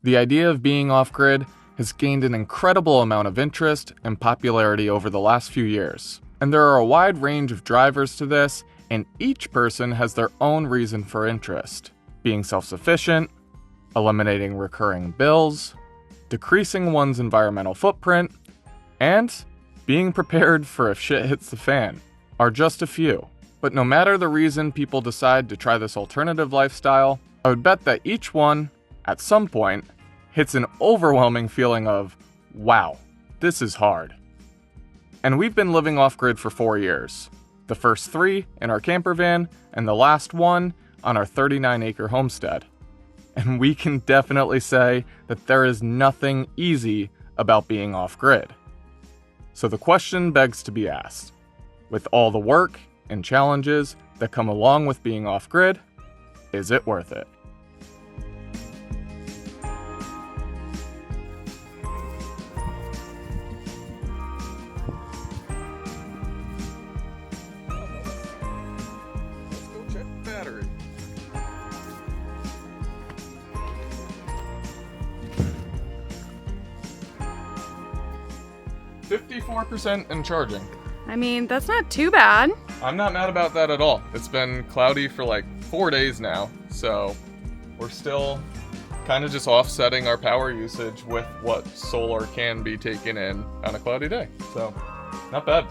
The idea of being off-grid has gained an incredible amount of interest and popularity over the last few years. And there are a wide range of drivers to this, and each person has their own reason for interest. Being self-sufficient, eliminating recurring bills, decreasing one's environmental footprint, and being prepared for if shit hits the fan are just a few. But no matter the reason people decide to try this alternative lifestyle, I would bet that each one, at some point, hits an overwhelming feeling of, wow, this is hard. And we've been living off-grid for 4 years. The first 3 in our camper van, and the last 1 on our 39-acre homestead. And we can definitely say that there is nothing easy about being off-grid. So the question begs to be asked, with all the work and challenges that come along with being off-grid, is it worth it? Let's go check the battery. %54% and charging. I mean, that's not too bad. I'm not mad about that at all. It's been cloudy for like 4 days now, so we're still kind of just offsetting our power usage with what solar can be taken in on a cloudy day. So, not bad.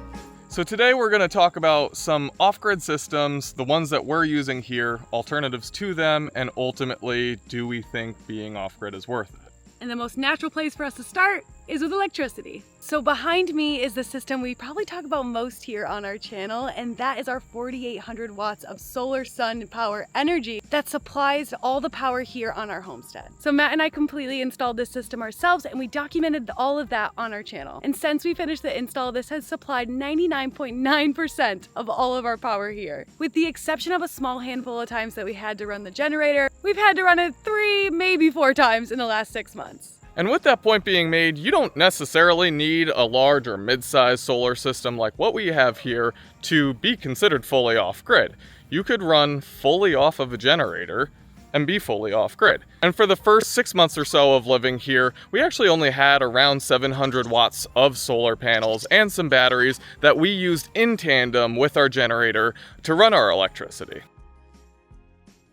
So today we're going to talk about some off-grid systems, the ones that we're using here, alternatives to them, and ultimately, do we think being off-grid is worth it? And the most natural place for us to start is with electricity. So behind me is the system we probably talk about most here on our channel, and that is our 4,800 watts of solar sun power energy that supplies all the power here on our homestead. So Matt and I completely installed this system ourselves, and we documented all of that on our channel. And since we finished the install, this has supplied 99.9% of all of our power here. With the exception of a small handful of times that we had to run the generator, we've had to run it 3, maybe 4 times in the last 6 months. And with that point being made, you don't necessarily need a large or mid-sized solar system like what we have here to be considered fully off-grid. You could run fully off of a generator and be fully off-grid. And for the first 6 months or so of living here, we actually only had around 700 watts of solar panels and some batteries that we used in tandem with our generator to run our electricity.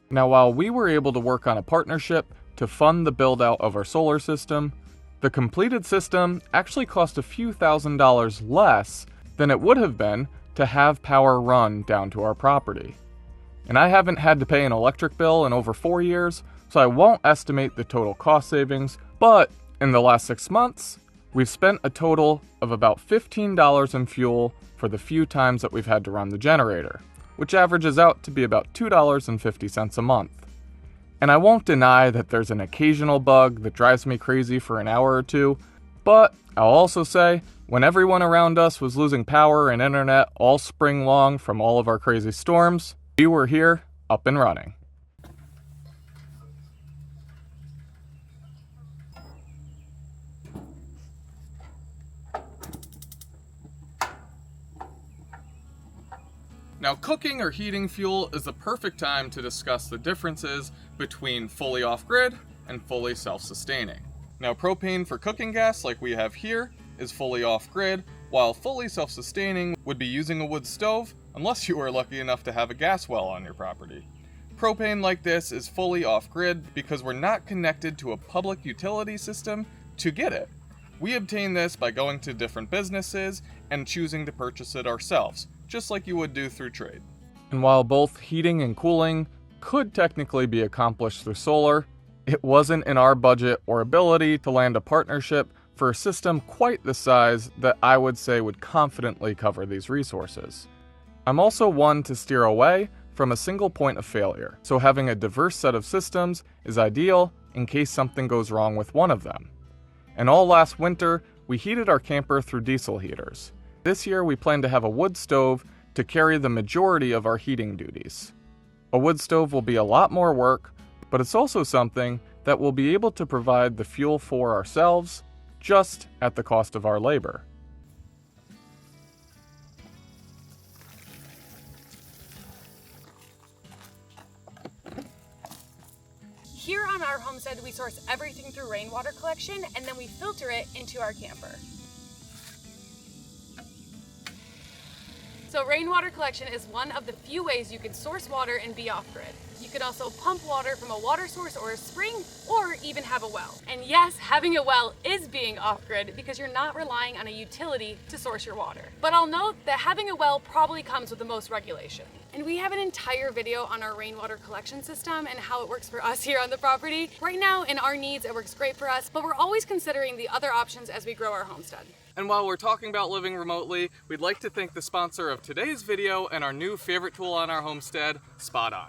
Now, while we were able to work on a partnership to fund the build out of our solar system, the completed system actually cost a few $1,000s less than it would have been to have power run down to our property. And I haven't had to pay an electric bill in over 4 years, so I won't estimate the total cost savings, but in the last 6 months, we've spent a total of about $15 in fuel for the few times that we've had to run the generator, which averages out to be about $2.50 a month. And I won't deny that there's an occasional bug that drives me crazy for an hour or two, but I'll also say, when everyone around us was losing power and internet all spring long from all of our crazy storms, we were here, up and running. Now, cooking or heating fuel is the perfect time to discuss the differences between fully off-grid and fully self-sustaining. Now, propane for cooking gas, like we have here, is fully off-grid, while fully self-sustaining would be using a wood stove, unless you are lucky enough to have a gas well on your property. Propane like this is fully off-grid because we're not connected to a public utility system to get it. We obtain this by going to different businesses and choosing to purchase it ourselves, just like you would do through trade. And while both heating and cooling could technically be accomplished through solar, it wasn't in our budget or ability to land a partnership for a system quite the size that I would say would confidently cover these resources. I'm also one to steer away from a single point of failure, so having a diverse set of systems is ideal in case something goes wrong with one of them. And all last winter, we heated our camper through diesel heaters. This year, we plan to have a wood stove to carry the majority of our heating duties. A wood stove will be a lot more work, but it's also something that we'll be able to provide the fuel for ourselves, just at the cost of our labor. Here on our homestead, homestead, we source everything through rainwater collection, and then we filter it into our camper. So rainwater collection is one of the few ways you can source water and be off-grid. You can also pump water from a water source or a spring, or even have a well. And yes, having a well is being off-grid because you're not relying on a utility to source your water. But I'll note that having a well probably comes with the most regulation. And we have an entire video on our rainwater collection system and how it works for us here on the property. Right now, in our needs, it works great for us, but we're always considering the other options as we grow our homestead. And while we're talking about living remotely, we'd like to thank the sponsor of today's video and our new favorite tool on our homestead, SPOTON.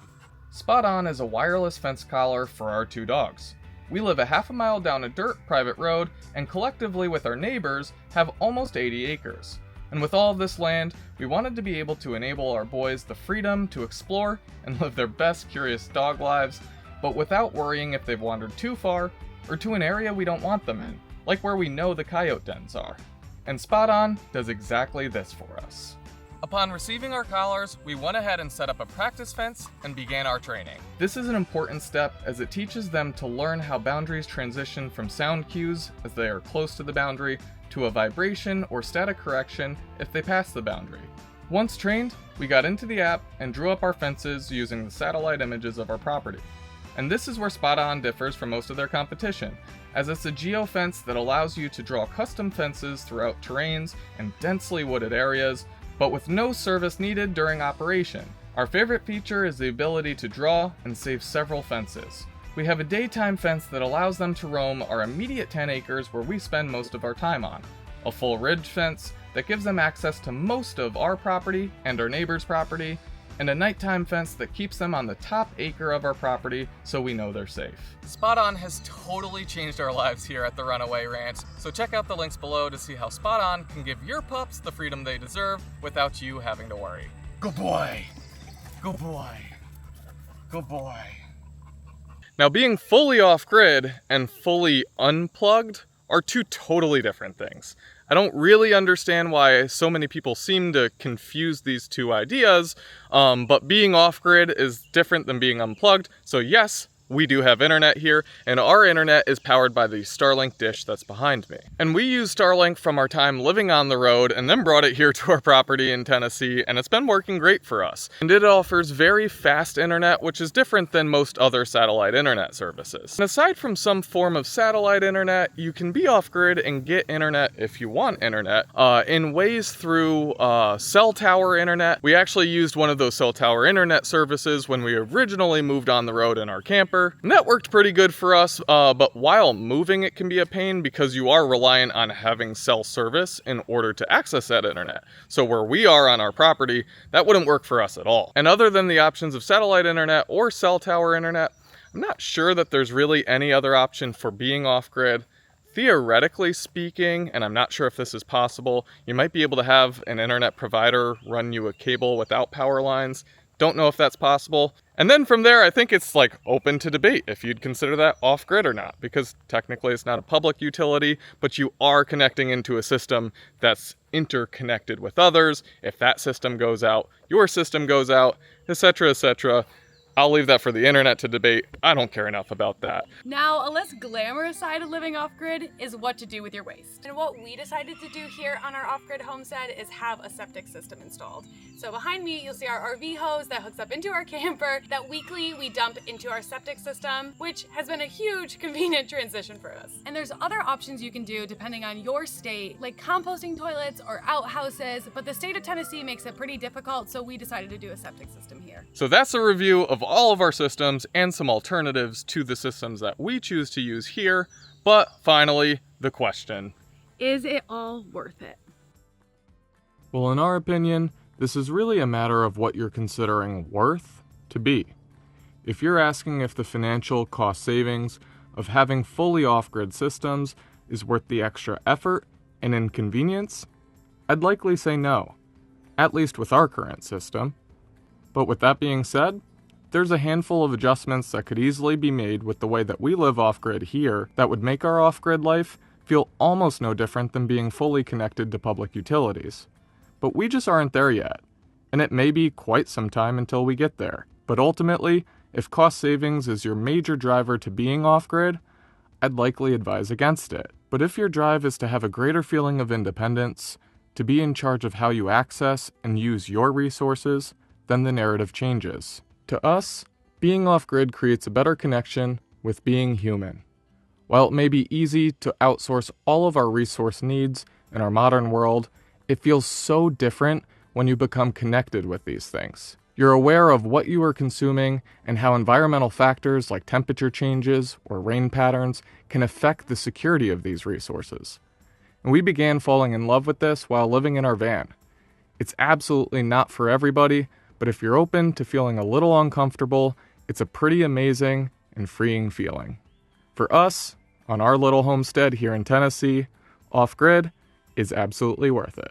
SPOTON is a wireless fence collar for our 2 dogs. We live a half a mile down a dirt private road and collectively with our neighbors have almost 80 acres. And with all of this land, we wanted to be able to enable our boys the freedom to explore and live their best curious dog lives, but without worrying if they've wandered too far or to an area we don't want them in, like where we know the coyote dens are. And SPOTON does exactly this for us. Upon receiving our collars, we went ahead and set up a practice fence and began our training. This is an important step as it teaches them to learn how boundaries transition from sound cues as they are close to the boundary to a vibration or static correction if they pass the boundary. Once trained, we got into the app and drew up our fences using the satellite images of our property. And this is where SPOTON differs from most of their competition, as it's a geofence that allows you to draw custom fences throughout terrains and densely wooded areas, but with no service needed during operation. Our favorite feature is the ability to draw and save several fences. We have a daytime fence that allows them to roam our immediate 10 acres where we spend most of our time on, a full ridge fence that gives them access to most of our property and our neighbor's property, and a nighttime fence that keeps them on the top acre of our property so we know they're safe. SPOTON has totally changed our lives here at the Runaway Ranch, so check out the links below to see how SPOTON can give your pups the freedom they deserve without you having to worry. Good boy. Good boy. Good boy. Now, being fully off-grid and fully unplugged are 2 totally different things. I don't really understand why so many people seem to confuse these 2 ideas, but being off-grid is different than being unplugged. So yes, we do have internet here, and our internet is powered by the Starlink dish that's behind me. And we use Starlink from our time living on the road and then brought it here to our property in Tennessee, and it's been working great for us. And it offers very fast internet, which is different than most other satellite internet services. And aside from some form of satellite internet, you can be off-grid and get internet if you want internet in ways through cell tower internet. We actually used one of those cell tower internet services when we originally moved on the road in our camper. And that worked pretty good for us, but while moving it can be a pain because you are reliant on having cell service in order to access that internet. So where we are on our property, that wouldn't work for us at all. And other than the options of satellite internet or cell tower internet, I'm not sure that there's really any other option for being off-grid. Theoretically speaking, and I'm not sure if this is possible, you might be able to have an internet provider run you a cable without power lines. Don't know if that's possible. And then from there, I think it's like open to debate if you'd consider that off-grid or not, because technically it's not a public utility, but you are connecting into a system that's interconnected with others. If that system goes out, your system goes out, etc., etc. I'll leave that for the internet to debate. I don't care enough about that. Now, a less glamorous side of living off-grid is what to do with your waste. And what we decided to do here on our off-grid homestead is have a septic system installed. So behind me, you'll see our RV hose that hooks up into our camper that weekly we dump into our septic system, which has been a huge convenient transition for us. And there's other options you can do depending on your state, like composting toilets or outhouses, but the state of Tennessee makes it pretty difficult, so we decided to do a septic system here. So that's a review of all of our systems and some alternatives to the systems that we choose to use here. But finally, the question. Is it all worth it? Well, in our opinion, this is really a matter of what you're considering worth to be. If you're asking if the financial cost savings of having fully off-grid systems is worth the extra effort and inconvenience, I'd likely say no, at least with our current system. But with that being said, there's a handful of adjustments that could easily be made with the way that we live off-grid here that would make our off-grid life feel almost no different than being fully connected to public utilities. But we just aren't there yet, and it may be quite some time until we get there. But ultimately, If cost savings is your major driver to being off-grid, I'd likely advise against it. But if your drive is to have a greater feeling of independence, to be in charge of how you access and use your resources, then the narrative changes. To us, being off-grid creates a better connection with being human. While it may be easy to outsource all of our resource needs in our modern world, it feels so different when you become connected with these things. You're aware of what you are consuming and how environmental factors like temperature changes or rain patterns can affect the security of these resources. And we began falling in love with this while living in our van. It's absolutely not for everybody, but if you're open to feeling a little uncomfortable, it's a pretty amazing and freeing feeling. For us, on our little homestead here in Tennessee, off-grid is absolutely worth it.